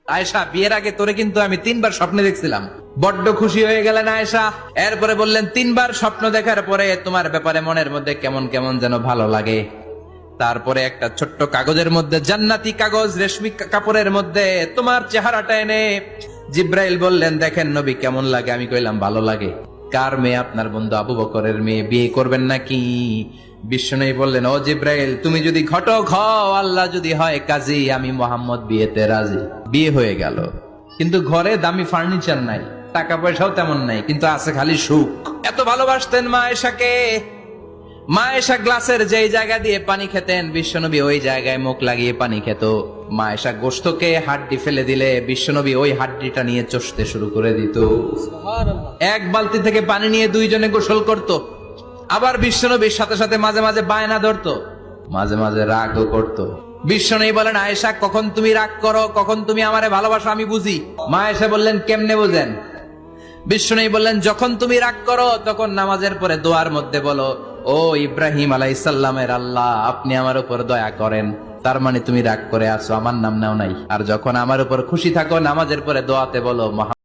আয়েশা, বিয়ের আগে তোরে কিন্তু আমি 3বার স্বপ্নে দেখছিলাম। বড্ড খুশি হয়ে গেলেন আয়েশা। এরপরে বললেন, 3বার স্বপ্ন দেখার পরে তোমার ব্যাপারে মনের মধ্যে কেমন কেমন যেন ভালো লাগে। তারপরে একটা ছোট্ট কাগজের মধ্যে, জান্নাতি কাগজ, রেশমি কাপড়ের মধ্যে তোমার চেহারাটা এনে জিব্রাইল বললেন, দেখেন নবী কেমন লাগে। আমি কইলাম, ভালো লাগে। কার মেয়ে? আপনার বন্ধু আবু বকরের মেয়ে। বিয়ে করবেন নাকি? বিশ্বনবী বললেন, ও জিব্রাইল, তুমি যদি ঘটক হও, আল্লাহ যদি হয় কাজী, আমি মোহাম্মদ বিয়েতে রাজি। বিয়ে হয়ে গেল, কিন্তু ঘরে দামি ফার্নিচার নাই, টাকা পয়সাও তেমন নাই, কিন্তু আছে খালি সুখ। এত ভালোবাসতেন মা আয়েশাকে। মা আয়েশা গ্লাসের যেই জায়গা দিয়ে পানি খেতেন, বিশ্বনবী ওই জায়গায় মুখ লাগিয়ে পানি খেত। মা আয়েশা গোশতকে হাড্ডি ফেলে দিলে বিশ্বনবী ওই হাড্ডিটা নিয়ে চষতে শুরু করে দিত। এক বালতি থেকে পানি নিয়ে দুইজনে গোসল করত। আবার বিশ্বনবীর সাথে সাথে মাঝে মাঝে বায়না ধরতো, মাঝে মাঝে রাগও করত। বিশ্বনবী বলেন, আয়েশা, কখন তুমি রাগ করো, কখন তুমি আমারে ভালোবাসো আমি বুঝি। মা আয়েশা বললেন, কেমনে বুঝেন? বিশ্বনবী বললেন, যখন তুমি রাগ করো তখন নামাজের পরে দোয়ার মধ্যে বলো, ও ইব্রাহিম আলাইহিস সালামের আল্লাহ, আপনি আমার উপর দয়া করেন। তার মানে তুমি রাগ করে আছো, আমার নাম নাও নাই। আর যখন আমার উপর খুশি থাকো, নামাজের পরে দোয়াতে বলো,